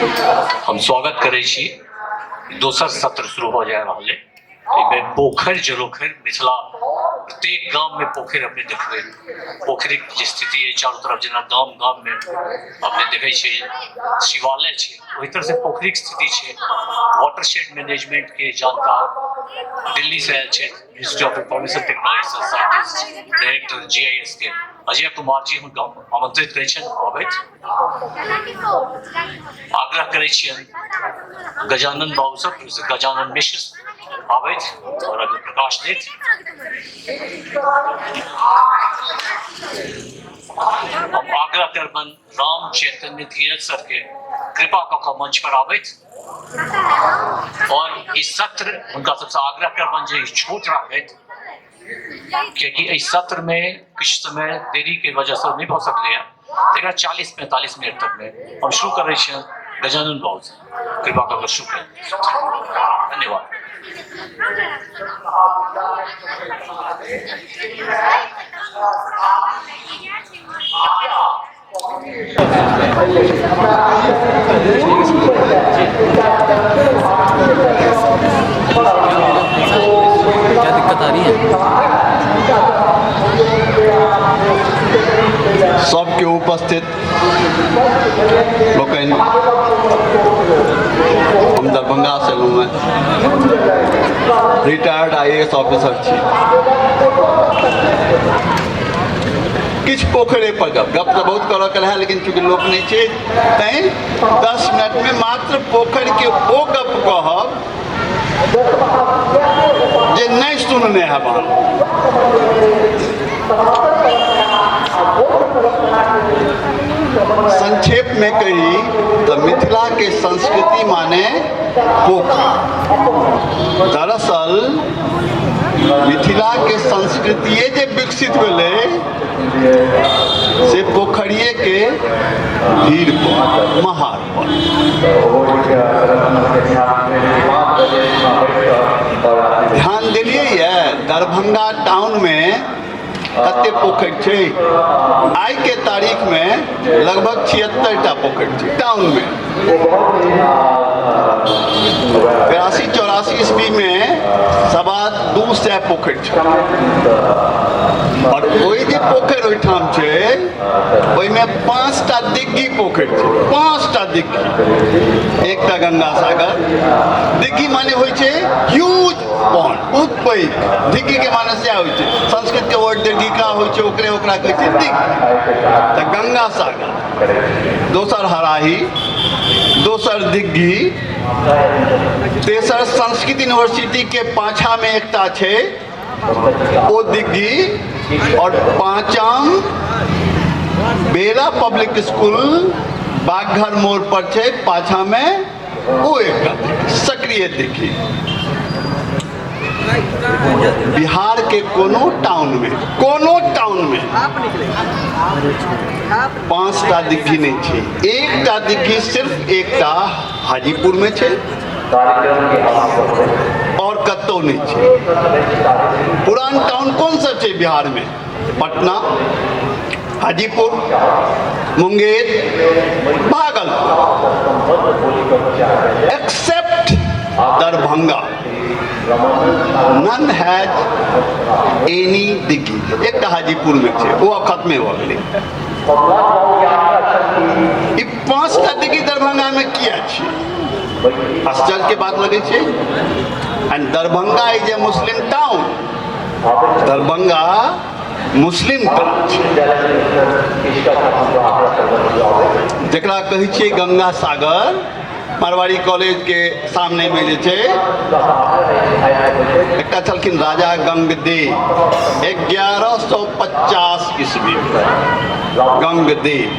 हम स्वागत करै छी। दोसर सत्र शुरू हो जाए रहा है। एहिमे पोखरि जलोखरि मिथिला प्रत्येक गांव में पोखरि अपने देखबै। पोखरि की स्थिति है चारों तरफ, जेना गांव गांव में अपने देखे छियै शिवालय छै, ओहि तरह से पोखरि की स्थिति छै। वाटरशेड मैनेजमेंट के जानकार दिल्ली से आयल छै, ministry of information technology scientist director GIS के अजय कुमार जी हुनका आमंत्रित करै छनि अबैत। आग्रह करै छियनि गजानन बाबू सब, गजानन मिश्र आबैत और अगर प्रकाश देत। हम आग्रह करबन राम चैतन्य धीरज सर के कृपा कऽ मंच पर आबैत और इस सत्र उनका सबसे आग्रह करबन जे छोट राखैत, क्योंकि इस सत्र में कुछ समय देरी के वजह से नहीं हो सकले हैं। 40-45 मिनट तक में हम शुरू कर रहे हैं। गजानन बाबू से कृपा कर शुरू करें। धन्यवाद। क्या दिक्कत आ रही है? सबके उपस्थित लोकनि, हम दरभंगा से एलहुँ हैं, रिटायर्ड IAS ऑफिसर छी। किछु पोखरि पर गप तो बहुत करऽ के रहे, लेकिन चूँकि लोक नहीं छै तैं 10 मिनट में मात्र पोखरि के ओ गप कहब जे नहीं सुनने हैं। संक्षेप में कही तो मिथिला के संस्कृति माने पोखर। दरअसल मिथिला के संस्कृति जे विकसित भेलै से पोखरिए के भीड़ पर, महार पर। ध्यान दिलियै ये दरभंगा टाउन में कते पोखरि छै? आई के तारीख में लगभग 76टा पोखरि छै टाउन में। 83-84 ईस्वी में 250 पोखरि छै। और ओहि जे पोखरि ओहिठाम छै ओहिमे 5टा दिग्गी पोखरि छै। 5टा दिग्गी, एकटा गंगा सागर। दिग्गी माने होइ छै ह्यूज पॉन्ड, बहुत पैघ। दिग्गी के माने से होइ छै, संस्कृत के वर्ड दीर्घिका होइ छै, ओकरा कहै छै दिग्गी। तऽ गंगा सागर, दोसर हराही, दोसर दिग्गी, तेसर संस्कृत यूनिवर्सिटी के पाछा में एकटा छै ओ दिग्गी, और 5म बेला पब्लिक स्कूल बागघर मोड़ पर छै पाछा में ओ एकटा सक्रिय दिग्गी। बिहार के कोनो टाउन में 5टा दिग्गी नहीं छै। एकटा दिग्गी सिर्फ एकटा हाजीपुर में छै और कतौ नहीं छै। पुरान टाउन कौन सा छै बिहार में? Patna, Hajipur, Munger, Bhagalpur, except Darbhanga. None has any दिग्गी। एक हाजीपुर में छे, वो अब खत्म हो गई। 5टा दिग्गी दरभंगा में किया छे? आश्चर्य के बात लगे छे। And Darbhanga is a Muslim town. Darbhanga Muslim town छे, जकरा कहै छे गंगा सागर। मारवाड़ी कॉलेज के सामने में जे छे एकटा छलखिन राजा गंगदेव, 1150 ईस्वी में गंगदेव।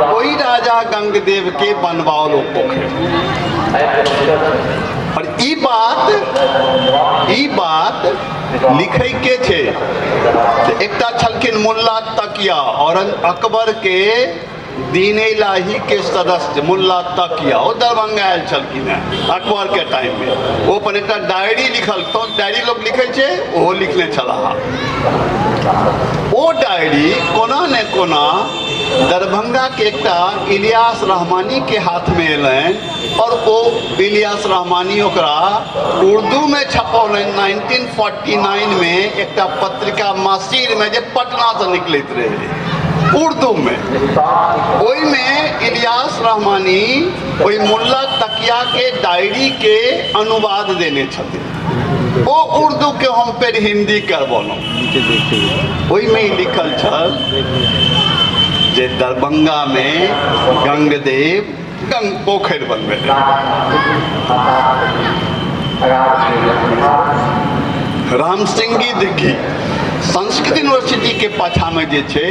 वही राजा गंगदेव के बनवाओल पोखरि। और ई बात लिखे के छे। एकटा छलखिन मुल्ला तकिया, और अकबर के दीन इलाही के सदस्य मुल्ला तकिया, वो दरभंगा आयल छलखिन हैं अकबर के टाइम में। वो अपन एक डायरी लिखल, तो डायरी लोग लिखे छे, वो लिखने छला। वो ओ डायरी कोना ने कोना दरभंगा के एकटा इलियास रहमानी के हाथ में एलनि और वो इलियास रहमानी ओकरा उर्दू में छपौलनि 1949 में एकटा पत्रिका मासिर में जे पटना से निकलैत रहे उर्दू में। ओई में इलियास रहमानी ओई मुल्ला तकिया के डायरी के अनुवाद देने छथिन। वो उर्दू के हम फिर हिंदी करबौलहुँ। ओई में लिखल छल जे दरभंगा में गंगदेव पोखरि बनबे राम सिंह दिग्घी संस्कृत यूनिवर्सिटी के पाछा में जे छे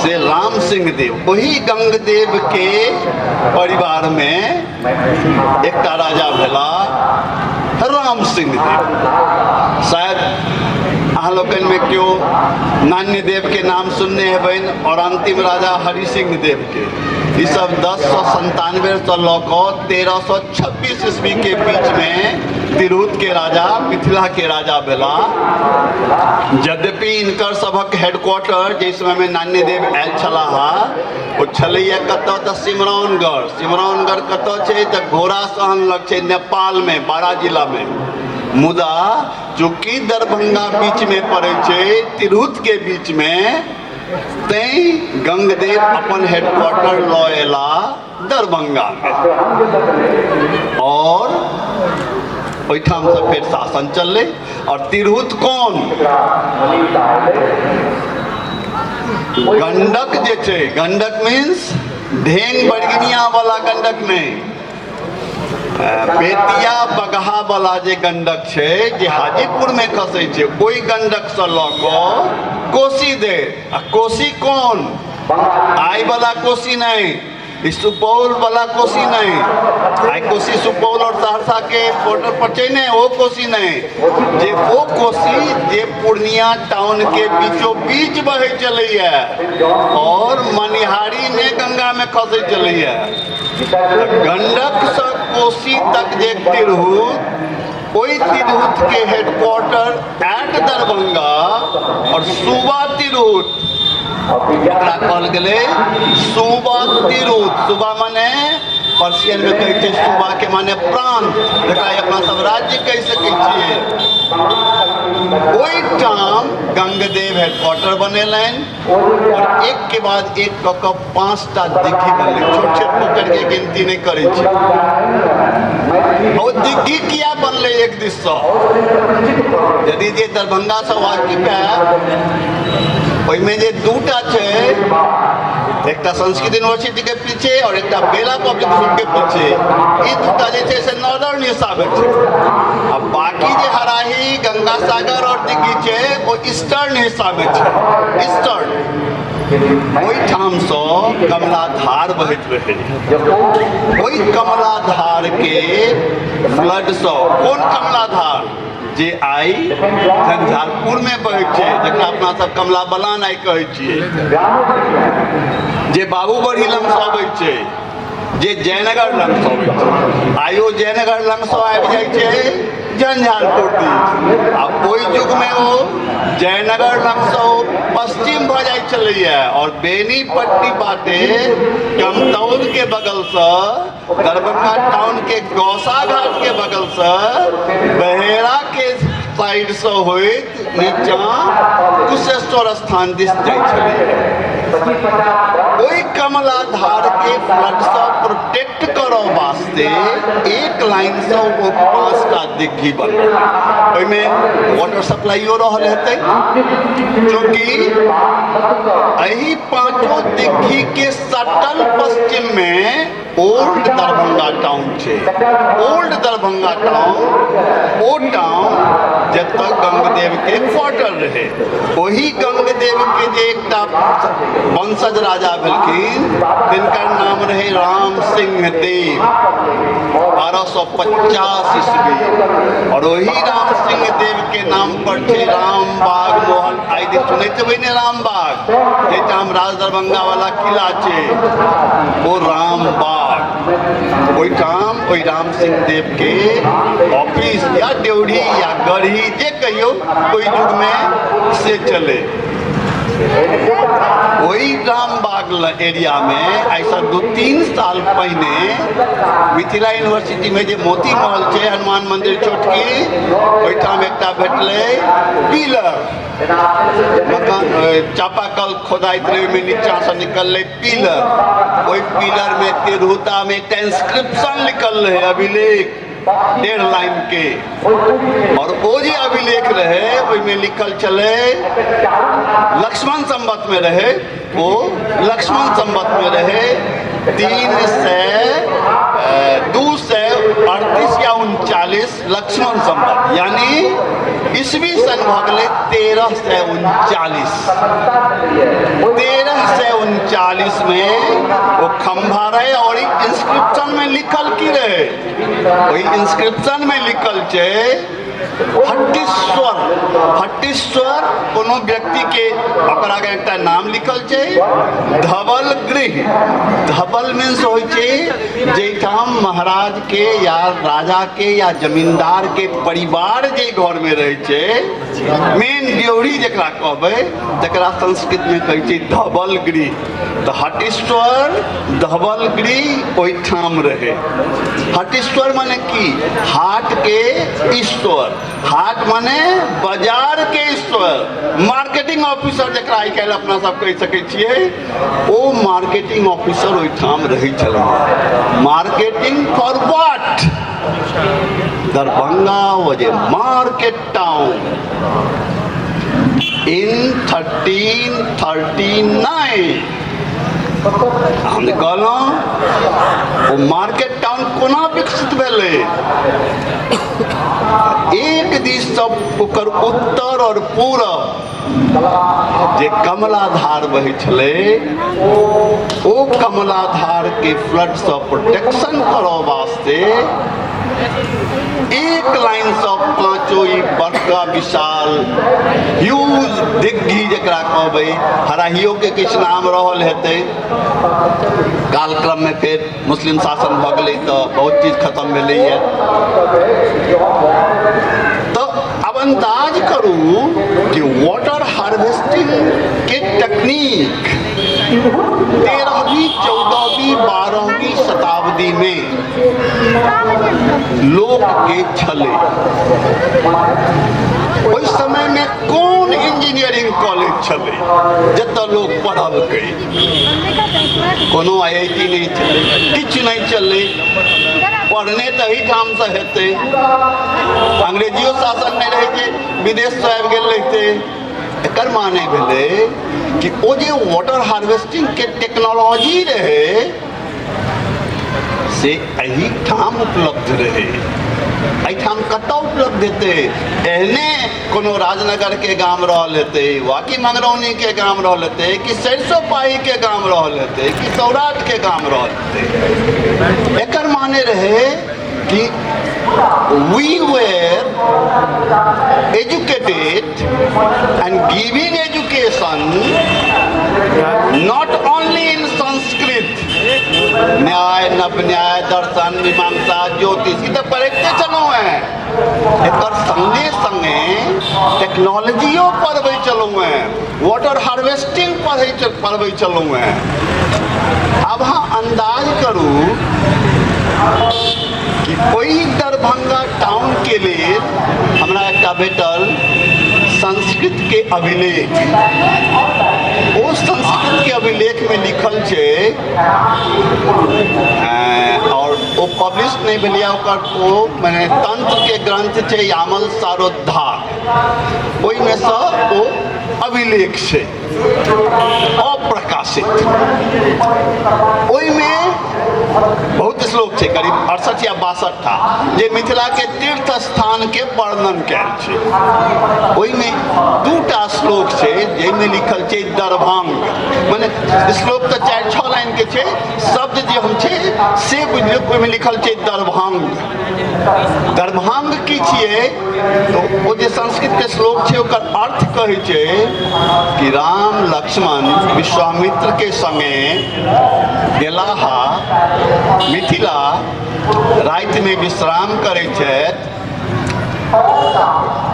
से राम सिंह देव वही गंगदेव के परिवार में एकटा राजा भेला राम सिंह देव। शायद अहाँ लोगन में क्यों नान्य देव के नाम सुनने हेबन और अंतिम राजा हरि सिंह देव के। ये सब 1097 से लौको 1326 ईस्वी के बीच में तिरहुत के राजा मिथिला के राजा भेला। यद्यपि इनकर सबक हेडक्वार्टर जिस समय में नान्य देव आयल छला वो छलैया कतौ तो सिमरौनगढ़ कतौ छे तो घोड़ा सहन लग छे नेपाल में बारा जिला में। मुदा चूंकि दरभंगा बीच में पड़े छे तिरहुत के बीच में तै गंगदेव अपन हेडक्वार्टर लऽ एला दरभंगा में और ओहिठाम से फिर शासन चलले। और तिरहुत कौन गंडक जे छे गंडक मीन्स ढेंग बरगिनिया वाला गंडक नहीं बेतिया बगहा वाला जे गंडक छे जे हाजीपुर में खसे छे ओई गंडक से लऽ कऽ कोसी दे। आ कोसी कौन आई वाला कोसी नहीं सुपौल वाला कोसी नहीं आई कोसी सुपौल और सहरसा के बॉर्डर पर छे ने वो कोसी नहीं जे वो कोसी जे पूर्णिया टाउन के बीचों बीच बहे चले और मनिहारी में गंगा में खसे चले। गंडक से कोसी तक जे तिरहुत ओई तिरहुत के हेडक्वार्टर एट दरभंगा और सूबा तिरहुत एकरा कहल गेलै सूबा तिरहुत। सूबा माने पर्शियन में कहै छै सूबा के माने प्रांत जकरा अपना सब राज्य कह सकै छियै। ओई ठाम गंगदेव हेडक्वार्टर बनेलनि और एक के बाद एक कऽ कऽ 5टा दिग्घी बनलै। छोट छोट पोखरि के गिनती नहीं करै छी। और दिग्घी किया बनलै एक दिस से यदि जे दरभंगा से वाकिफ है ओहिमे जे दूटा छे एकटा संस्कृत यूनिवर्सिटी के पीछे और एकटा बेला पब्लिक स्कूल के पीछे ई दूटा जे छे से नॉर्दर्न हिस्सा में छे। अब बाकी जे हराही गंगा सागर और दिग्घी छे वो ईस्टर्न हिस्सा में छे। ईस्टर्न ओई ठाम से कमलाधार बहैत रहे। ओई कमलाधार के फ्लड से कौन कमलाधार जे आई झंझारपुर में बहै छे जकरा अपना सब कमला बलान आई कहै छियै जे बाबूबढ़ी लंग से अबै छै जे जयनगर लंग से अबै छै आइयो जयनगर लंग से आबि जाइ छै झंझारपुर दिस। आ ओई युग में वो जयनगर लंग से पश्चिम भ जाइ छलैया और बेनीपट्टी बाटे कमतौल के बगल से दरभंगा टाउन के गौसा घाट के बगल से बहेरा के साइड से होइत नीचा कुशेश्वर स्थान दिस जाइ छलैया। ओई कमलाधार के फ्लड से प्रोटेक्ट करो वास्ते एक लाइन से वो 5टा दिग्घी बनल। ओइमे वाटर सप्लाइयो रहल हेतै क्योंकि एही 5 दिग्घी के सटल पश्चिम में ओल्ड दरभंगा टाउन छे। ओल्ड दरभंगा टाउन ओ टाउन जतऽ गंगदेव के क्वार्टर रहे। वही गंगदेव के जे एकटा वंशज राजा भेलखिन तिनकर नाम रहे राम सिंह देव 1250 ईस्वी और वही राम सिंह देव के नाम पर छे रामबाग मोहन आई दे सुनैत हेबै ने रामबाग जेठाम राज दरभंगा वाला किला छे वो रामबाग। ओई ठाम ओहि राम सिंह देव के ऑफिस या ड्योढ़ी या गढ़ी जे कहियो ओहि युग में से चले। वही रामबाग एरिया में ऐसा 2-3 साल पहले मिथिला यूनिवर्सिटी में जो मोती महल है हनुमान मंदिर छोटकी ओहिठाम एकटा भेटले पिलर मकान चापाकल खोदाइत रहे में नीचा से निकल पिलर वही पिलर में तिरहुता में इंस्क्रिप्शन लिखल रहे अभिलेख 1.5 लाइन के और वो जो अभिलेख रहे में लिखल चले लक्ष्मण संवत में रहे वो लक्ष्मण संवत में रहे 238 या 39 लक्ष्मण संवत यानी ईस्वी सन भगले 1339 में वो खंभा रहे और इंस्क्रिप्शन में लिखल की रहे वही इंस्क्रिप्शन में लिखल छे हट्टीश्वर कोनो व्यक्ति के ओकरा के एकटा नाम लिखल छे धवल गृह। धवल मीन्स होय छे जेठाम महाराज के या राजा के या जमींदार के परिवार जे घर में रहे छे मेन ड्योढ़ी जकरा कहबै तकरा संस्कृत में कहै छे धवल गृह। तो हट्टीश्वर धवल गृह ओहिठाम रहे। हट्टीश्वर माने की हाट के ईश्वर हाट माने बाजार के ईश्वर मार्केटिंग ऑफिसर जकरा आइ काल्हि अपना सब कहि सकै छियै ओ मार्केटिंग ऑफिसर ओहिठाम रहै छलै। Marketing for what? Darbhanga was a market town in 1339। हम कहलहुँ वो मार्केट टाउन कोना विकसित भेलै? एक दिस सब ओकर उत्तर और पूरब जे कमलाधार बहै छलै ओ कमलाधार के फ्लड से प्रोटेक्शन करऽ वास्ते एक लाइन से पांचों ई बड़का विशाल ह्यूज दिग्घी जकरा कहबै हराहियो के किछु नाम रहल हेतै कालक्रम में फिर मुस्लिम शासन भऽ गेलै तऽ बहुत चीज खत्म भेलैए। तो अब अंदाज करू कि वाटर हार्वेस्टिंग के टेक्निक 13वीं 14वीं 12वीं शताब्दी में लोक के छले। उस समय में कौन इंजीनियरिंग कॉलेज छले जतऽ लोग पढ़लकै? कोनो IIT नहीं चले किछु नहीं चले। पढ़ने तो एहिठाम से हेतै अंग्रेजियो शासन नहीं रहे छै विदेश से आबि गेल रहितै। एकर माने भेलै कि ओ जे वाटर हार्वेस्टिंग के टेक्नोलॉजी रहे से एहिठाम उपलब्ध रहे। एहिठाम कतऽ उपलब्ध हेतै? एहने कोनो राजनगर के गाम रहल हेतै वा कि मंगरौनी के गाम रहल हेतै कि सरिसोपाही के गाम रहल हेतै कि सौराठ के गाम रहल हेतै। एकर माने रहे कि we were educated and giving education not only in Sanskrit न्याय नव न्याय दर्शन मीमांसा ज्योतिष ई तो पढ़ते चलो हैं एकर संगे संगे टेक्नोलॉजियो पढ़बै चलो हैं वाटर हार्वेस्टिंग पढ़बै चलो हैं। अब हाँ अंदाज करू कि वही दरभंगा टाउन के लिए हमरा एकटा भेटल संस्कृत के अभिलेख। वो संस्कृत के अभिलेख में लिखल छे और वो पब्लिश नहीं भेलिया ओकर वो माने तंत्र के ग्रंथ छे यामल सारोद्धार ओहि में से वो अभिलेख छे अप्रकाशित। ओहि में बहुत श्लोक छे करीब 68 या 62 था जे मिथिला के तीर्थ स्थान के वर्णन कैल छे। ओहि में 2टा श्लोक छे जेमे लिखल छे दरभंग माने श्लोक तो 4-6 लाइन के छे शब्द जे हम छे से बुझियो ओहि में लिखल छे दरभंग। दरभंग की छिए तो वो जे संस्कृत के श्लोक छे ओकर अर्थ कहै छे कि राम लक्ष्मण विश्वामित्र के संगे गेलाहा मिथिला राति में विश्राम करै छथि,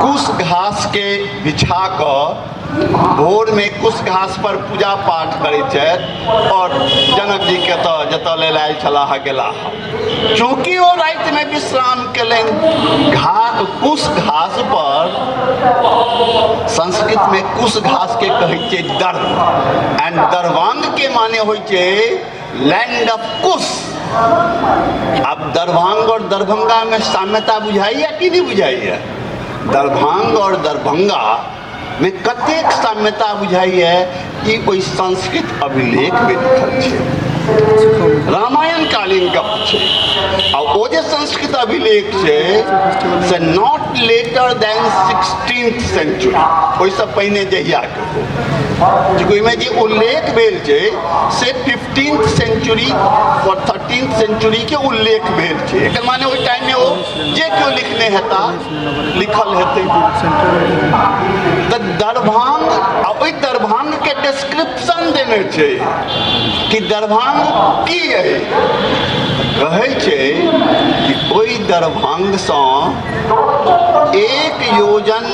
कुश घास के बिछा कऽ भोर में कुश घास पर पूजा पाठ करै छथि और जनक जी के जतऽ लेल आयल छलाह गेलाह। चूँकि ओ राति में विश्राम केलनि कुश घास पर, संस्कृत में कुश घास के कहै छै दर्भ, एंड दरभंग के माने होइ छै लैंड ऑफ कुश। अब दरभंग और दरभंगा में साम्यता बुझाइए कि नहीं बुझाइए? दरभंग और दरभंगा में कतेक साम्यता बुझाइए ई ओहि संस्कृत अभिलेख में लिखल छै, रामायण कालीन गप छै। आ ओ जे संस्कृत अभिलेख छै से not later then 16th century, ओहिसँ पहिने जहिया के ओहिमे जे उल्लेख भेल छै से 15th सेंचुरी और 13th सेंचुरी के उल्लेख भेल छै। एकर माने ओहि टाइम में ओ जे केओ लिखने हेता लिखल हेतै। तऽ दरभंग आ ओहि दरभंग के डिस्क्रिप्शन देने छै कि दरभंग की है, कहै छै कि ओहि दरभंगसँ 1 योजन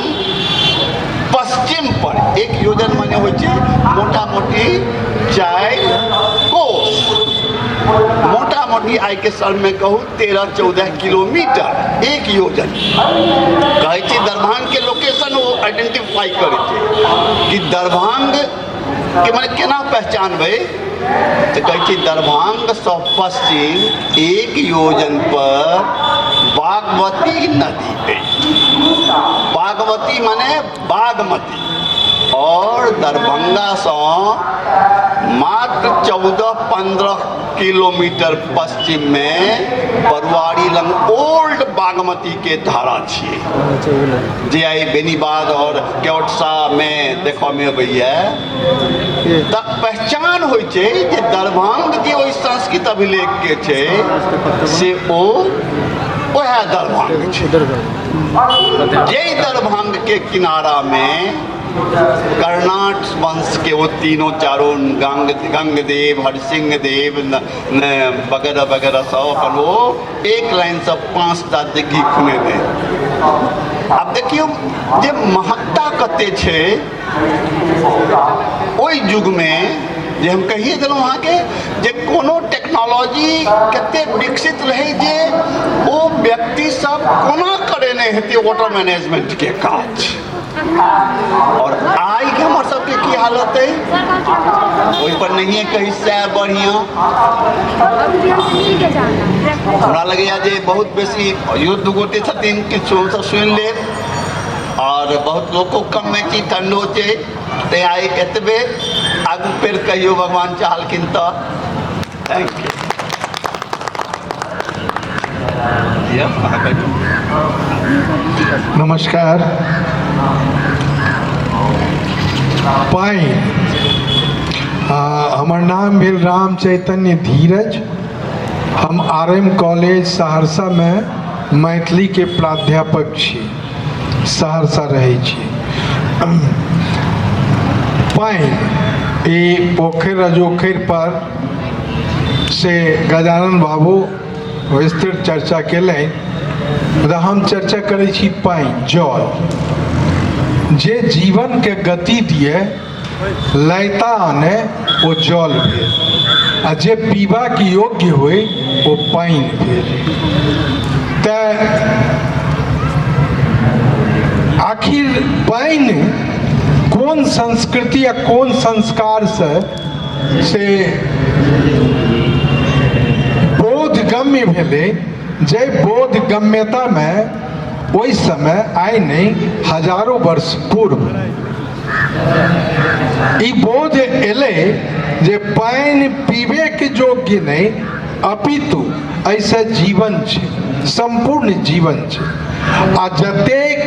पश्चिम पर, 1 योजन माने होइ छै मोटा मोटी 4 कोस, मोटा मोटी आइ के साल में कहूँ 13-14 किलोमीटर 1 योजन। कहै छै दरभंग के लोकेशन वो आइडेंटिफाई करै छै कि दरभंग के माने केना पहचानबै, तो कहै छै दरभंगसँ पश्चिम 1 योजन पर बागमती नदी है। बागमती माने बागमती, और दरभंगा से मात्र 14-15 किलोमीटर पश्चिम में बरुआरी लंग ओल्ड बागमती के धारा छियै जे आई बेनीबाद और केवटसा में देखो में अबैया। तक पहचान होइ छै जे दरभंग जे ओहि संस्कृत अभिलेख के छै से ओ ओहे दरभंग छै। जे दरभंग के किनारा में कर्नाट वंश के वो तीनों चारों गंगदेव, हरसिंह देव वगैरह वगैरह सब अपन वो एक लाइन से 5टा दिग्घी खुने दे। अब देखियो जे महत्ता कते छै ओहि युग में, जे हम कहिए देलहुँ अहाँके जे कोनो टेक्नोलॉजी कते विकसित रहे जे ओ व्यक्ति सब कोना करेने हेतै वाटर मैनेजमेंट के काज, और आई के हमर सबके की हालत है ओहि पर नहीं कही सै बढ़िया। हमरा लगैया जे बहुत बेसी युद्ध गोटे छथिन किछु सब सुनि लेब, और बहुत लोको कम में छी ठंडो छै ते आई एतबे आगू फेर कहियो भगवान चाहलखिन तो। Thank you. नमस्कार। पाइन हमर नाम भेल राम चैतन्य धीरज। हम RM कॉलेज सहरसा में मैथिली के प्राध्यापक छी, सहरसा रहै छी। पाइन ई पोखर अजोखर पर से गजानन बाबू विस्तृत चर्चा केलनि, मुदा हम चर्चा करै छी पाइन, जल जे जीवन के गति दिए, लयता आने ओ जल भेल, आ जे पीबा के योग्य होय ओ पाइन भेल। तऽ आखिर पाइन कोन संस्कृति या कोन संस्कार से बोधगम्य भेलै, जे बोधगम्यता में ओहि समय आइ नहीं हजारों वर्ष पूर्व ई बोध एलै जे पानि पीबे के योग्य नहीं अपितु ऐसे जीवन छै, संपूर्ण जीवन छै। आ जतेक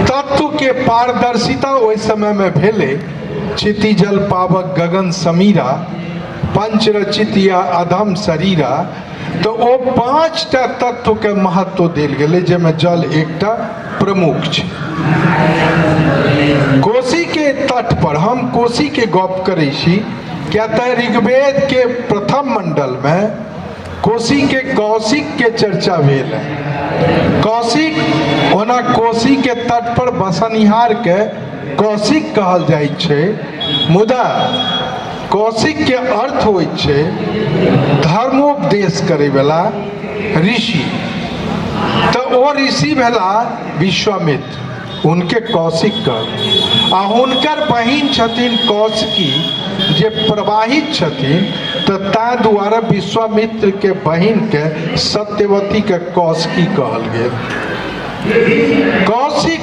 तत्व के पारदर्शिता ओहि समय में भेलै, क्षितिजल पावक गगन समीरा, पंचरचित या अधम शरीरा, तो ओ 5टा तत्व के महत्व देल गेलै, जेमे जल एकटा प्रमुख छै। कोशी के तट पर हम कोशी के गप करै छी, क्या तऽ ऋग्वेद के प्रथम मंडल में कोशी के कौशिक के चर्चा भेल है। कौशिक ओना कोशी के तट पर बसनिहार के कौशिक कहल जाइ छै, मुदा कौशिक के अर्थ होइ छै धर्मोपदेश करे वाला ऋषि। तो ओ ऋषि भेला विश्वामित्र, उनके कौशिक कह। आ हुनकर बहिन छथिन कौशिकी जे प्रवाहित छथिन, तो ता द्वारा विश्वामित्र के बहिन के सत्यवती के कौशिकी कहल गेल। कौशिक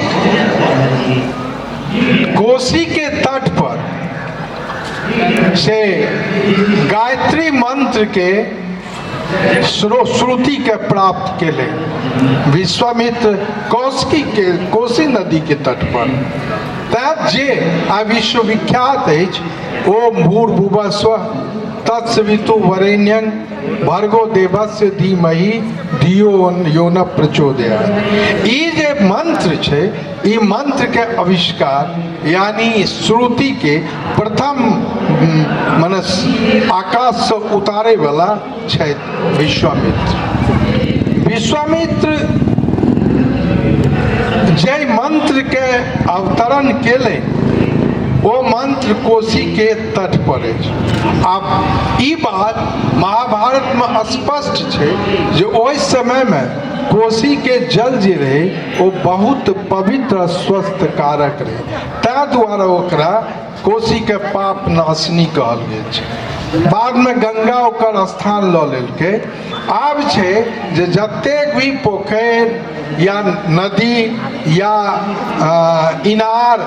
कोशी के तट पर से गायत्री मंत्र के श्रुति के प्राप्त केले विश्वामित्र कौशिकी के कोशी नदी के तट पर। तब जे आ विश्वविख्यात अछि ओम भूर्भुवः स्वः तत्सवितुर्वरेण्यं भर्गो देवस्य धीमहि धियो यो न प्रचोदयात्। ई जे मंत्र छै, ई मंत्र के आविष्कार यानी श्रुति के प्रथम मनस आकाश से उतारे वाला छै विश्वामित्र। विश्वामित्र जय मंत्र के अवतरण केले, वो मंत्र कोशी के तट पर अछि। अब ई बात महाभारत में स्पष्ट छै जे ओहि समय में कोशी के जल जे रहे वो बहुत पवित्र स्वस्थ कारक रहे, ता द्वारा ओकरा कोशी के पाप नाशनी कहल गेल छै। बाद में गंगा ओकर स्थान लऽ लेलकै। आब छै जे जतेक भी पोखरि या नदी या इनार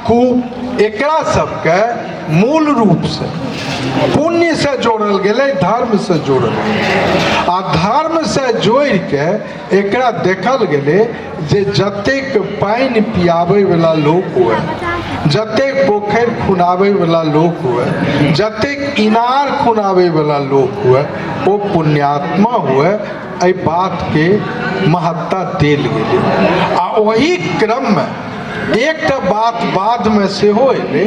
कूप एकरा सबके मूल रूप से पुण्य से जोड़ल गेलै, धर्म से जोड़ल गेलै। आ धर्म से जोड़ि के एकरा देखल गेलै जे जतेक पानि पियाबै वाला लोक हुए, जतेक पोखरि खुनाबै वाला लोक हुए, जतेक इनार खुनाबै वाला लोक हुए, ओ पुण्यात्मा हुए, एहि बात के महत्ता देल गेलै। आ ओही क्रम में एक बात बाद में सेहो एलै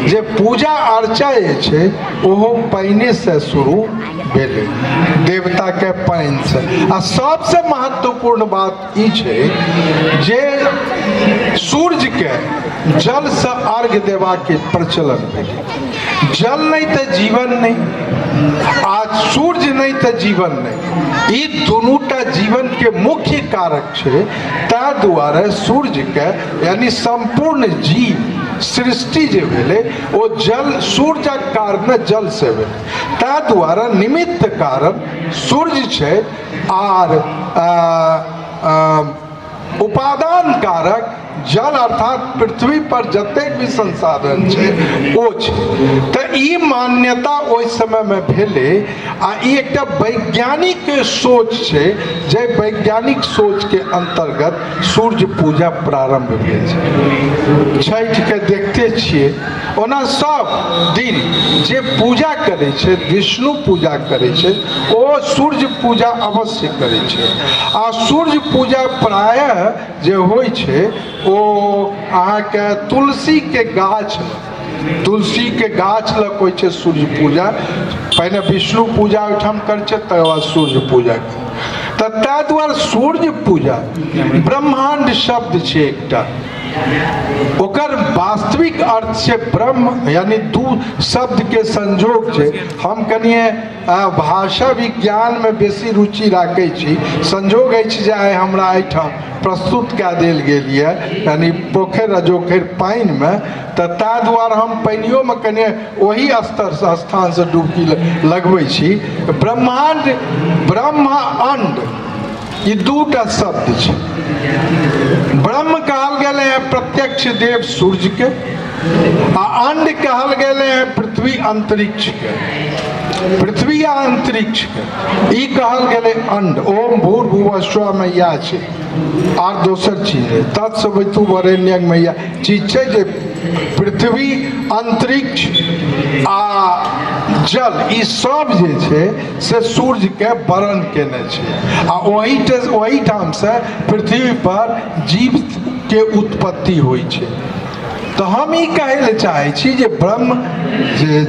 जे पूजा अर्चा जे छै ओहो पानि से शुरू भेलै, देवता के पानि से। आ सबसे महत्वपूर्ण बात ई छै जे सूर्य के जल से अर्घ्य देवा के प्रचलन भेलै। जल नहीं तो जीवन नहीं, आज सूर्य नहीं तो जीवन नहीं, ई दुनूटा जीवन के मुख्य कारक छै। ता द्वारा सूर्य के यानी संपूर्ण जीव सृष्टि जे भेलै ओ जल सूर्यक कारण जल से भेलै। ता द्वारा निमित्त कारण सूर्य छै आर उपादान कारक जल अर्थात पृथ्वी पर जतेक भी संसाधन छै ओ छै। तो ई मान्यता ओहि समय में भेलै। आ ई एकटा वैज्ञानिक सोच छै, जे वैज्ञानिक सोच के अंतर्गत सूर्य पूजा प्रारंभ भेल छै। छठि के देखते छियै, ओना सब दिन जे पूजा करे छै, विष्णु पूजा करे छै, ओ सूर्य पूजा अवश्य करे छै। आ सूर्य पूजा प्रायः जे होइ छै ओ अहाँके तुलसी के गाछ लग होइ छै सूर्य पूजा। पहिने विष्णु पूजा ओहिठाम करै छै, तकर बाद सूर्य पूजा। तऽ ताहि दुआरे सूर्य पूजा ब्रह्मांड शब्द छै एकटा, ओकर वास्तविक अर्थ छै ब्रह्म, यानी दू शब्द के संजोग छै। हम कनिए भाषा विज्ञान में बेसी रुचि राखै छी, संजोग अछि जे आइ हमरा एहिठाम प्रस्तुत कए देल गेल यऽ यानी पोखरि अजोखरि पानि में। तऽ ताहि दुआरे हम पानियो में कनिए ओही स्तर से स्थान से डुबकी लगबै छी। ब्रह्मांड ब्रह्म अंड ई दूटा शब्द छै। ब्रह्म कहल गेलै है प्रत्यक्ष देव सूर्य के, आ अंड कहल गेलै है पृथ्वी अंतरिक्ष के। पृथ्वी आ अंतरिक्ष के ई कहल गेलै अंड। ओम भूर्भुवः स्वः में इएह छै, आर दोसर चीज है तत्सवितुर्वरेण्यं में इएह चीज छै जे पृथ्वी अंतरिक्ष आ जल ई सब जे छै से सूर्य के वरण केने छै। आ ओहीठाम से पृथ्वी पर जीव के उत्पत्ति होइ छै। तो हम ई कहै ले चाहै छी जे ब्रह्म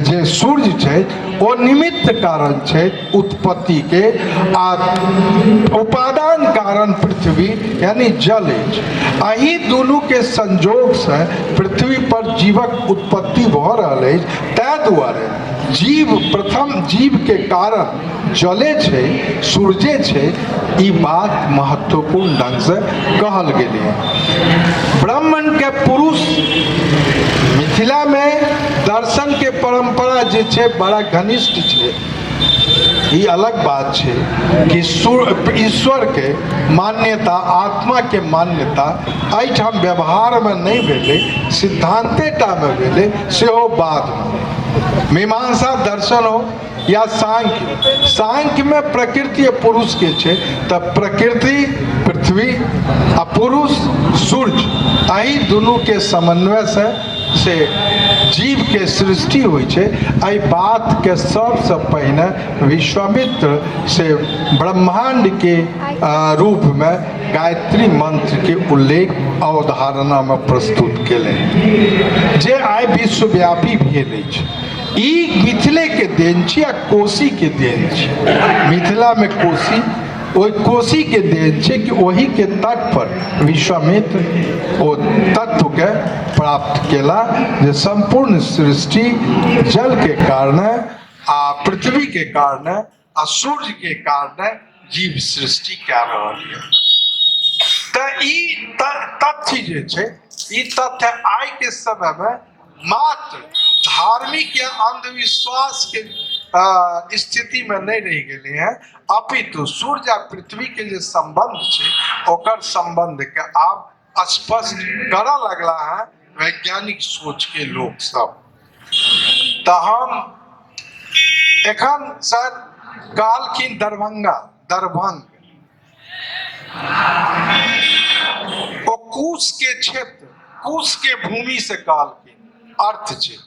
जे सूर्य छै ओ निमित्त कारण छै उत्पत्ति के, आ उपादान कारण पृथ्वी यानी जल अछि। एहि दुनू के संजोग से पृथ्वी पर जीवक उत्पत्ति भऽ रहल अछि। ताहि दुआरे जीव प्रथम जीव के कारण जले छै, सूर्ये छै। ई बात महत्वपूर्ण ढंग से कहल गेलै। ब्राह्मण के पुरुष, मिथिला में दर्शन के परंपरा जे छै बड़ा घनिष्ठ छै। ई अलग बात छै कि ईश्वर के मान्यता, आत्मा के मान्यता एहिठाम व्यवहार में नहीं भेलै, सिद्धांतेटा में भेलै, सेहो बाद में। मीमांसा दर्शन हो या सांख्य में प्रकृति पुरुष के छै, तब प्रकृति पृथ्वी आ पुरुष सूर्य, एहि दुनू के समन्वय से जीव के सृष्टि होइ छै। एहि बात के सबसे पहिने विश्वामित्र से ब्रह्मांड के रूप में गायत्री मंत्र के उल्लेख अवधारणा में प्रस्तुत केले, जे आइ विश्वव्यापी भेल अछि। ई मिथिले के देन छी आ कोशी के देन छी। मिथिला में कोशी, ओहि कोशी के देन छै कि ओही के तट पर विश्वामित्र ओ तत्व के प्राप्त केला जे संपूर्ण सृष्टि जल के कारण आ पृथ्वी के कारण आ सूर्य के कारण जीव सृष्टि कए रहल है। तऽ ई तथ्य जे छै, ई तथ्य आइ के समय में मात्र धार्मिक या अंधविश्वास के स्थिति में नहीं रह गए हैं, अपितु सूर्य आ पृथ्वी के जो संबंध छै ओकर संबंध के आब स्पष्ट करऽ लगला है वैज्ञानिक सोच के लोग सब। तो हम एखन सर कहलखिन दरभंग ओ कुश के क्षेत्र, कुश के भूमि से कहलखिन अर्थ छै।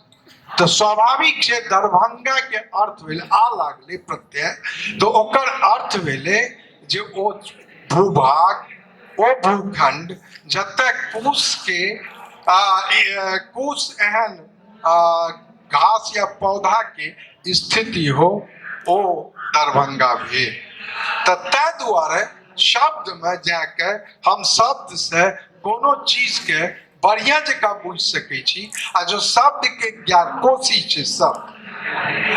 तो स्वाभाविक छै दरभंगा के अर्थ भेल आ लागले प्रत्यय, तो ओकर अर्थ भेले जे ओ भूभाग, ओ भूखंड जतय कुश के कुश एहन घास या पौधा के स्थिति हो, ओ दरभंगा भेल। तो ताहि दुआरे शब्द में जाके हम शब्द से कोनो चीज के बढ़िया जगह बुझ सकै छी। आ जो शब्द के ज्ञान, कोशी छै शब्द,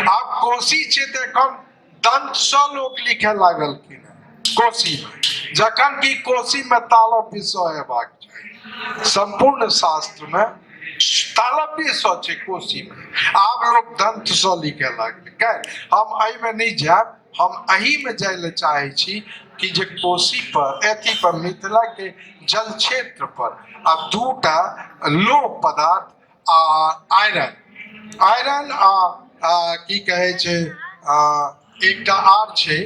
आब कोशी छै तो एखन दंत स लोग लिखे लागलखिन कोशी में, जखन कि कोशी में तालव्य स हेबाक चाही। संपूर्ण शास्त्र में तालव्य स छै कोशी में, आब लोग दंत स लिखे लागलै। हम एहि में नहीं जायब, हम एही में जाय ले चाहे छी कि जे कोशी पर, अथी पर, मिथिला के जल क्षेत्र पर अब दूटा लोह पदार्थ आयरन की कहे छै, एकटा आर छै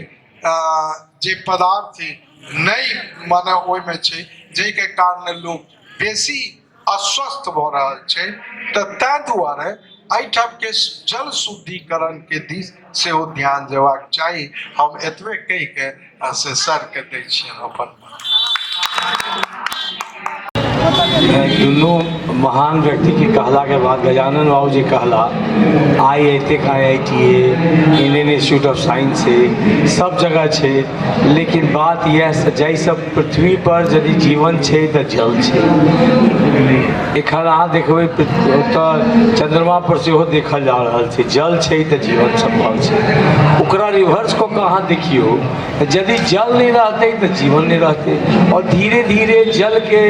जे पदार्थ नहीं माने ओहि में छै, जे के कारण लोग बेसी अस्वस्थ भ रहल छै। तो ताहि दुआरे एहिठाम के जल शुद्धिकरण के दिस सेहो ध्यान देबाक चाही। हम एतबे कहि के से सर के दै छियनि अपन। दुनू महान व्यक्ति के कहला के बाद गजानन बाबू जी कहला IIT Indian institute of science है, सब जगह छै, लेकिन बात यह जाहि सब पृथ्वी पर यदि जीवन छै तो जल छै। एखन अहाँ देखबै ओतऽ चंद्रमा पर सेहो देखल जा रहल छै, जल छै तो जीवन संभव छै। ओकरा रिवर्स कऽ कऽ अहाँ देखियौ, यदि जल नहीं रहतै तो जीवन नहीं रहतै, और धीरे धीरे जल के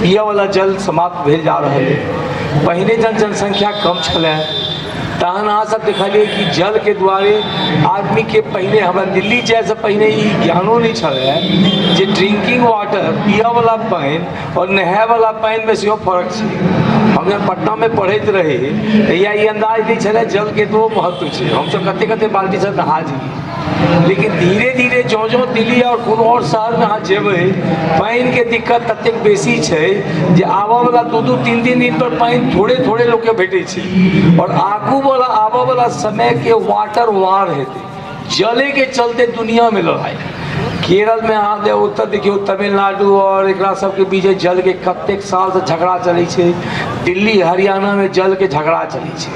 पिय वाला जल समाप्त भेल जा रहा है। पहिने जनसंख्या कम छलै, तहन अहाँ सब देखलिए कि जल के द्वारे आदमी के पहिने, हमरा दिल्ली जाए से पहिने ई ज्ञानो नहीं छलै जे ड्रिंकिंग वाटर, पिय वाला पानि और नहाय वाला पानि में सेहो फर्क छै। हम जब पटना में पढ़ैत रहे तहिया ई अंदाज नहीं छलै जल के तो महत्व छै, हम सब कते कते बाल्टी से नहा जाइए। लेकिन धीरे धीरे जो जो दिल्ली और कोनो और शहर में अहाँ जेबै, पानि के दिक्कत ततेक बेसी छै जे आबऽ वाला 2-3 दिन पर पानि थोड़े थोड़े लोग के भेटै छै, और आगू वाला आबऽ वाला समय के वाटर वार हेतै, जले के चलते दुनिया में लड़ाई। केरल में अहाँ जे उत्तर देखियौ तमिलनाडु और एकरा सबके बीच जल के कतेक साल से झगड़ा चलै छै। दिल्ली हरियाणा में जल के झगड़ा चलै छै।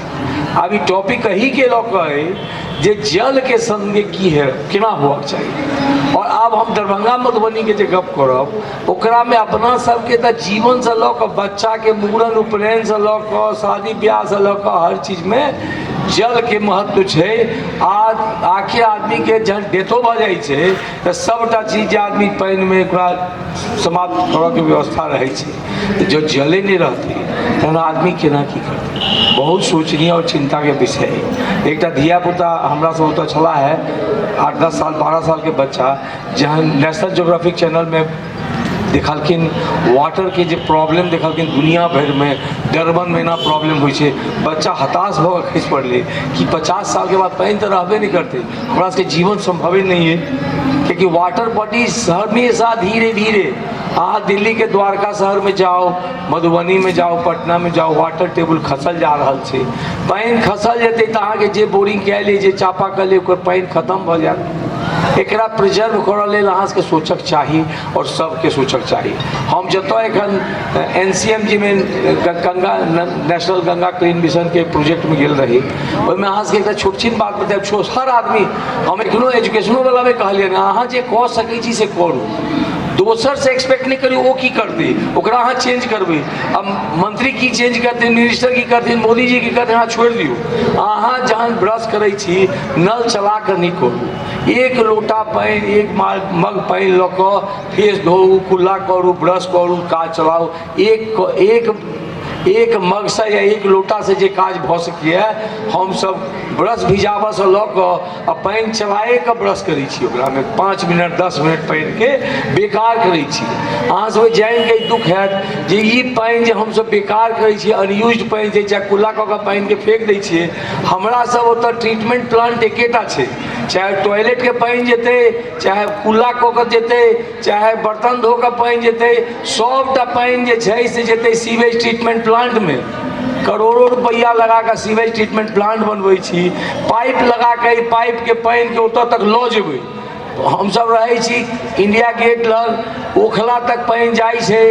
अभी टॉपिक कही के लऽ कऽ जे जल के संगे की है केना होबाक चाही। और आब हम दरभंगा मधुबनी के जे गप करब ओकरा में अपना सबके तऽ जीवन से लऽ कऽ बच्चा के मूड़न उपनयन से लऽ कऽ शादी ब्याह से लऽ कऽ हर चीज में जल के महत्व छै। आखिर आदमी के जहन डेथो भऽ जाइ छै तऽ सबटा चीज आदमी पानि में ओकरा समाप्त करऽ के व्यवस्था रहै छै। जो जले नहीं रहते तहन आदमी केना की करतै। बहुत सोचनीय और चिंता के विषय है। एक धिया पुता हमरा सब ओतऽ छला है 8-10 साल 12 साल के बच्चा जहन नेशनल ज्योग्राफिक चैनल में देखलखिन वाटर के जे प्रॉब्लम देखलखिन दुनिया भर में डरबन में ना प्रॉब्लम होइ छै। बच्चा हताश भऽ कऽ खसि पड़लै कि 50 साल के बाद पानि तऽ रहबे नहीं करते, हमरा सबके जीवन संभवे नहीं है। क्योंकि वाटर बॉडीज हमेशा धीरे धीरे अहाँ दिल्ली के द्वारका शहर में जाओ, मधुबनी में जाओ, पटना में जाओ, वाटर टेबल खसल जा रहल छै। पानि खसल जेतै तऽ अहाँके जे बोरिंग कयल अइ जे चापाकल अइ ओकर पानि खत्म भऽ जायत। एकरा प्रिजर्व करऽ लेल अहाँ सबके सोचक चाही और सबके सोचक चाही। हम जतऽ एखन NCMG में Ganga national Ganga clean mission के प्रोजेक्ट में गेल रही, ओहिमे अहाँ सबके एकटा छोट छिन बात बतायब। हर आदमी हम एखनो एजुकेशनो वाला में कहलियै ने अहाँ जे कऽ सकै छी से करू, दोसर से एक्सपेक्ट नहीं करियो वो की करते ओकरा अहाँ चेंज करबे। अब मंत्री की चेंज करते, मिनिस्टर की करते, मोदी जी की करते, अहाँ छोड़ दियो। अहाँ जहन ब्रश करे छी नल चला कर नहीं करू। एक लोटा पानी एक मग पानी लऽ कऽ फेस धोऊ, कुल्ला करू, ब्रश करू, काज चलाऊ। एक मग से या एक लोटा से जे काज भऽ सकैए हम सब ब्रश भिजाबऽ से लऽ कऽ आ पानि चलाए कऽ ब्रश करै छी। ओकरा में 5 मिनट 10 मिनट पानि के बेकार करै छी। अहाँ सब जानि के दुख हैत जे ई पानि जे हम सब बेकार करै छी, अनयूज्ड पानि जे चाहे कुल्ला कऽ कऽ पानि के फेंक दै छियै। हमरा सब ओतऽ ट्रीटमेंट प्लांट एकेटा छै, चाहे टॉयलेट के पानि जेतै, चाहे कुल्ला कऽ कऽ जेतै, चाहे बर्तन धो कऽ पानि जेतै, सबटा पानि जे छै से जेतै सीवेज ट्रीटमेंट प्लांट में। करोड़ों रुपया लगा कर सीवेज ट्रीटमेंट प्लांट बनबै छी, पाइप लगा के पाइप के पानि के ओतऽ तक लऽ जेबै। हम सब रहै छी इंडिया गेट लग, ओखला तक पानि जाइ छै।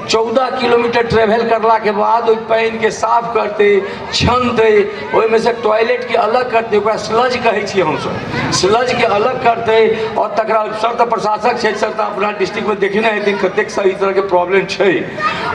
14 किलोमीटर ट्रेवल करला के बाद ओहि पानि के साफ करते, छानते, ओहिमे से टॉयलेट के अलग करते, ओकरा स्लज कहै छियै हम सब। स्लज के अलग करते और तकरा सर तऽ प्रशासक छै, सर तऽ अपना डिस्ट्रिक्ट में देखने हेथिन कतेक सा इस तरह के प्रॉब्लम छै।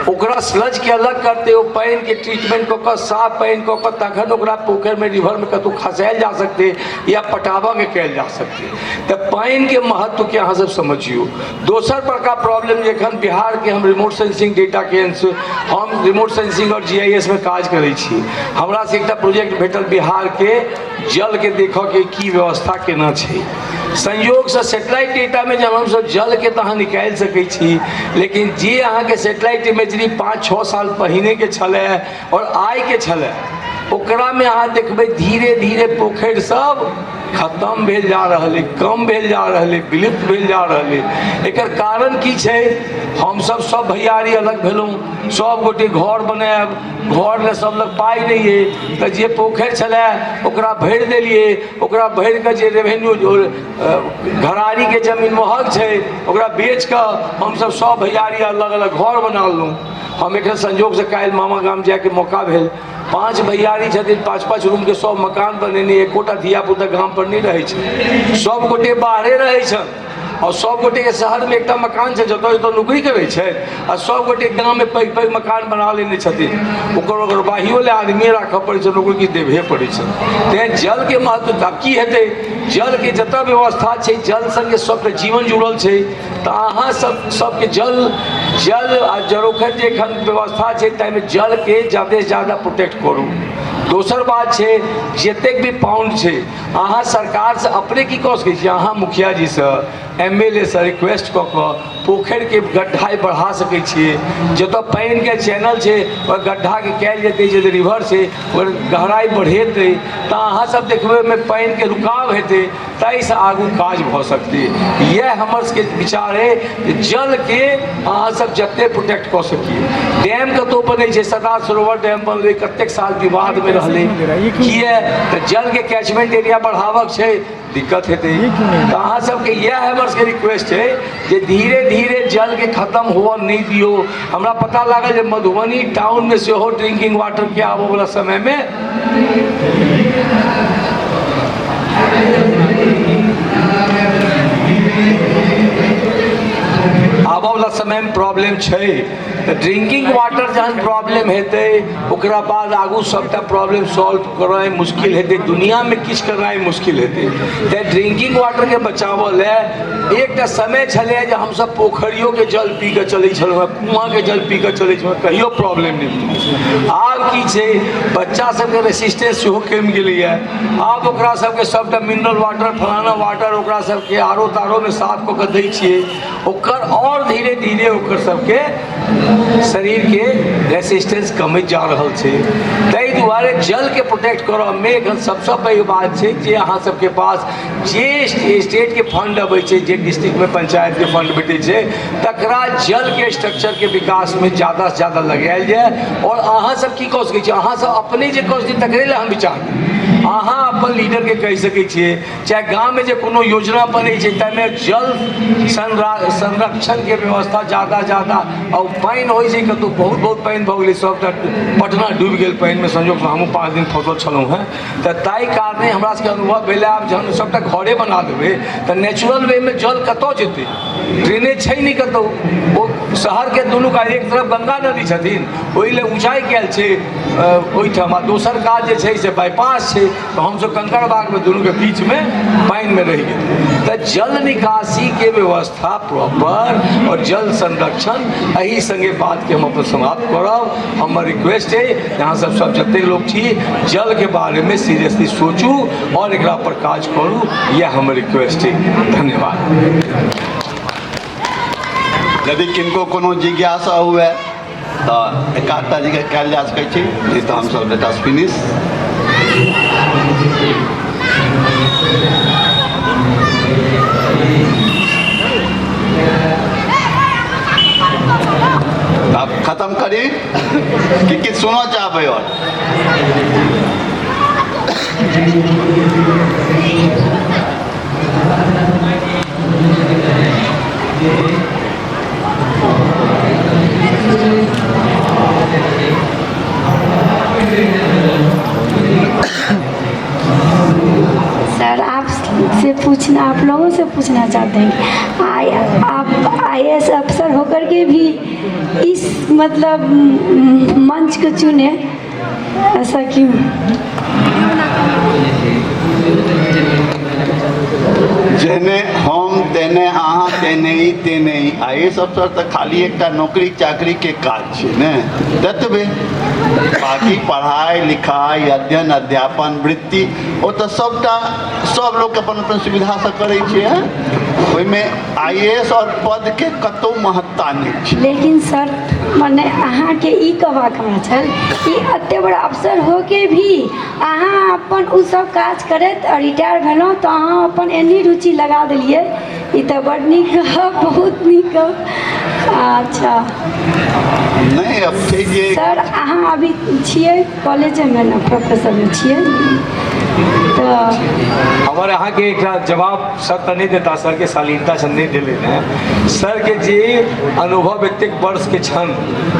ओकरा स्लज के अलग करते, ओ पानि के ट्रीटमेंट कऽ कऽ साफ पानि कऽ कऽ तखन ओकरा पोखरि में रिवर में कतौ खसायल जा सकते या पटावा के कयल जा सकते। तऽ पानि के महत्व के अहाँ सब समझियो। दोसर बड़का प्रॉब्लम जे एखन बिहार के हम रिमोट सेंसिंग डेटा के हम रिमोट सेंसिंग और GIS में काज करै छी। हमरा से एकटा प्रोजेक्ट भेटल बिहार के जल के देखऽ के की व्यवस्था केना छै। संयोग से सैटेलाइट डेटा में जब हम सब जल के तऽ अहाँ निकालि सकै छी, लेकिन जे अहाँ के सैटेलाइट इमेजरी 5-6 साल पहिने के छलै और आइ के छलै ओकरा में अहाँ देखबै धीरे धीरे पोखरि सब खत्म भेल जा रहल है, कम भेल जा रहल है, विलुप्त भेल जा रहल है। एकर कारण की छै? हम सब भैयारी अलग भेलहुँ, सब गोटे घर बनायब, घर ले सब लग पाइ नहीं है तऽ जे पोखरि छलै ओकरा भरि देलिए। ओकरा भरि कऽ जे रेवेन्यू घरारी के जमीन महग छै ओकरा बेच कऽ हम सब भैयारी अलग अलग घर बना लेलहुँ। हम एक संजोग से काल्हि मामा गाम जाए के मौका भेल, 5 भैयारी छथिन, 5-5 रूम के सब मकान बनेने, एकोटा धिया पुता गाम पर नहीं रहै छै, सब गोटे बाहरे रहै छन। और सब गोटे के शहर में एकटा मकान छै जतऽ नौकरी करै छै, आ सब गोटे गाँव में पैघ पैघ मकान बना लेने छथिन। ओकर बाहियो ले आदमी राखऽ पड़ै छै, नौकरी देबहे पड़ै छै। तेँ जल के महत्व आब की हेतै? जल के जतऽ व्यवस्था छै जल संगे सबके जीवन जुड़ल छै, तऽ अहाँ सबके जल आ जरोखर जे एखन व्यवस्था छै ताहिमे जल के ज्यादा से ज्यादा प्रोटेक्ट करू। दोसर बात छै जतेक भी पाउंड छै अहाँ सरकार से अपने की कऽ सकै छी, अहाँ मुखिया जी से MLA से रिक्वेस्ट कऽ कऽ पोखरि के गड्ढा बढ़ा सकै छियै। जतऽ पानि के चैनल छै ओहि गड्ढा के कयल जेतै, जे रिवर छै ओकर गहराई बढ़ेतै तऽ अहाँ सब देखबै ओहिमे पानि के रुकाव हेतै, ताहिसँ आगू काज भऽ सकतै। इएह हमर सबके विचार है जे जल के अहाँ सब जते प्रोटेक्ट कऽ सकिए। डैम कतौ बनै छै, सरदार सरोवर डैम बनलै, कतेक साल विवाद में रहलै, किए तऽ जल के कैचमेंट एरिया बढ़ावक छै, दिक्कत हेतै। तो अहाँ सबके यह हमर सबके रिक्वेस्ट है जे धीरे धीरे जल के खत्म हुआ नहीं दियो। हमरा पता लागल जे मधुबनी टाउन में सेहो ड्रिंकिंग वाटर के आबो वाला समय में आबो वाला समय में प्रॉब्लम छै। तो ड्रिंकिंग वाटर जहन प्रॉब्लम हेतै ओकरा बाद आगू सबटा प्रॉब्लम सॉल्व करनाइ मुश्किल हेतै, दुनिया में किछु करनाइ मुश्किल हेतै। तो ड्रिंकिंग वाटर के बचावऽ ले एकटा समय छलै जे हमसब पोखरियो के जल पी के चलै छलहुँ, कुआँ के जल पी के चलै छलहुँ, कहियो प्रॉब्लम नहीं। आब की छै बच्चा सबके रेसिस्टेंस सेहो कमि गेलैए। आब ओकरा सबके सबटा मिनरल वाटर फलाना वाटर ओकरा सबके आरो तारो में साफ कऽ के दै छियै, ओकर और धीरे धीरे ओकर सबके शरीर के रेसिस्टेंस कमैत जा रहल छै। ताहि दुआरे जल के प्रोटेक्ट करऽ में एखन सबसँ पैघ बात छै जे अहाँ सबके पास जे स्टेट के फंड अबै छै, जे डिस्ट्रिक्ट में पंचायत के फंड भेटै छै, तकरा जल के स्ट्रक्चर के विकास में ज़्यादा से ज़्यादा लगायल जाए। और अहाँ सब की कऽ सकै छी, अहाँ सब अपने जे कऽ सकै तकरे लए हम विचार अहाँ अपन लीडर के कहि सकै छियै, चाहे गाँव में जे कोनो योजना बनै छै ताहिमे जल संरक्षण के व्यवस्था ज़्यादा और पानि होइ छै कतौ बहुत बहुत पानि भऽ गेलै, सबटा पटना डूबि गेल पानि में, संयोग से हमहूँ 5 दिन फंसल छलहुँ हेँ। तऽ ताहि कारणे हमरा सबके अनुभव भेलै आब जहन सबटा घरे बना देबै तऽ नेचुरल वे में जल कतऽ जेतै, ड्रेनेज छै नहीं कतौ। ओ शहर के दुनू कात एक तरफ गंगा नदी छथिन, ओहि लेल ऊँचाइ कयल छै ओहिठाम, आ दोसर कात जे छै से बाईपास छै, तो हमसब कंकड़बाग में दुनू के बीच में पानि में रहि गेल। तो जल निकासी के व्यवस्था प्रॉपर और जल संरक्षण एही संगे बात के हम अपन समाप्त करब। हमर रिक्वेस्ट है यहाँ सब जते लोग छी जल के बारे में सीरियसली सोचू और एकरा पर काज करू, यह हमर रिक्वेस्ट है। धन्यवाद। यदि किनको कोनो जिज्ञासा हुए तो एकाधटा जगह कयल जा सकै छै, नहीं तो हमसब लेट अस फिनिश। अब खत्म करी कि किछु सुनऽ चाहबै और सर आप लोगों से पूछना चाहते हैं कि आप IAS अफसर होकर के भी इस मतलब मंच को चुने, ऐसा क्यों? जेने हम तेने अहाँ तेने ही IAS अफसर तो खाली एक नौकरी चाकरी के काज छै ने, ततबे बाकी पढ़ाई लिखाई अध्ययन अध्यापन वृत्ति ओ तो सबटा सब लोग अपन अपन सुविधा से करै छै। ओहिमे IAS और पद के कतौ महत्ता नहीं छै। लेकिन सर मने अहाँ के ई कहबाक हमरा छल कि एते बड़ा अफसर हो के भी अहाँ अपन उ सब काज करैत और रिटायर भेलहुँ तो अहाँ अपन एनी रुचि लगा देलिए, ई तो बड़ नीक, बहुत नीक। अच्छा नहीं अब छै जे सर अहाँ अभी छियै कॉलेज में ना, प्रोफेसर में छियै तो हमारे यहाँ के एक जवाब सर तो नहीं देता, सर के शालीनता से नहीं दिले हैं। सर के जे अनुभव एतेक वर्ष के छन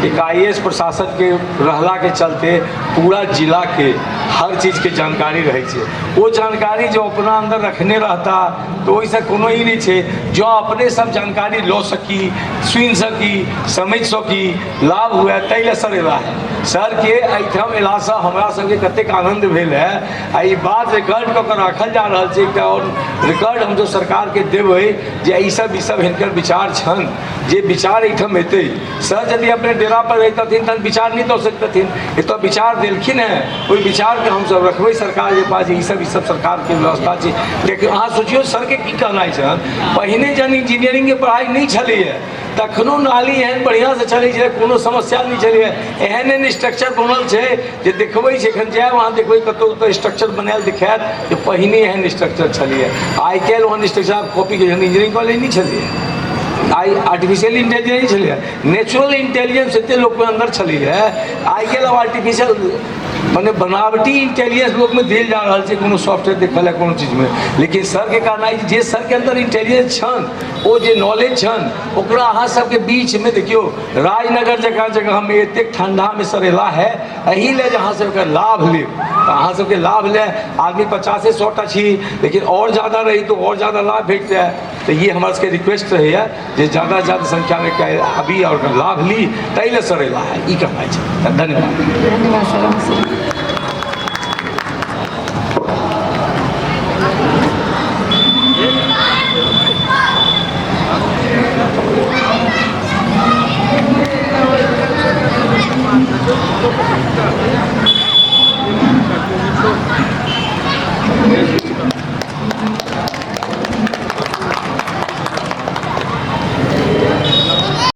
एक IAS प्रशासन के रहला के चलते पूरा जिला के हर चीज़ के जानकारी रहे छे। वो जानकारी जो अपना अंदर रखने रहता तो वैसे कोनो ही नहीं छे, जो अपने सब जानकारी लो सकी, सुन सकी, समझ सकी, लाभ हुआ तै ले सर एला है। सर के एहिठाम एलासँ हमरा सबके कतेक आनंद भेल है। आ ई बात रिकॉर्ड कऽ के राखल जा रहल छै, एकटा और रिकॉर्ड हम जो सरकार के देबै जे ई सब हिनकर विचार छन, जे विचार एहिठाम हेतै। सर यदि अपने डेरा पर रहितथिन तहन विचार नहीं दऽ सकतथिन, एतऽ विचार देलखिन है, ओहि विचार के हमसब रखबै सरकार के पास, ई सब सरकार के व्यवस्था छै। देखियौ अहाँ सोचियौ सर के की कहनाइ छन, पहिने जहन इंजीनियरिंग के पढ़ाई नहीं छलैए तखनो नाली एहन बढ़िया से चलै छलै, कोनो समस्या नहीं छलैए। एहन स्ट्रक्चर बनल छै जे देखबै छै, एखन जायब अहाँ देखबै कतौ तऽ स्ट्रक्चर बनायल दिखायत जे पहिने एहन स्ट्रक्चर छलैए। आइ काल्हि ओहन स्ट्रक्चर कॉपी के इंजीनियरिंग कॉलेज नहीं छलैए, आई आर्टिफिशियल इंटेलिजेंस छलैए, नेचुरल इंटेलिजेंस एते लोग के अंदर छलैए। आइ काल्हि आर्टिफिशियल मने बनावटी इंटेलिजेंस लोग में देल जा रहा है कोनो सॉफ्टवेयर देखल है कोनो चीज में, लेकिन सर के कहना है जे सर के अंदर इंटेलिजेंस छन ओ जे नॉलेज छन ओकरा अहाँ सबके बीच में देखियो राजनगर जगह जगह में एतेक ठंडा में सर एला है, एही ले जहाँ से ओकर लाभ ले अहाँ सबके लाभ ले। आदमी 50-100 छी, लेकिन और ज़्यादा रही तो और ज़्यादा लाभ भेट जाए। तो ये हमारे सबके रिक्वेस्ट रही है जे ज़्यादा से ज़्यादा संख्या में अभी और लाभ ली तैले सर एला है ई कहना है। धन्यवाद। धन्यवाद सर।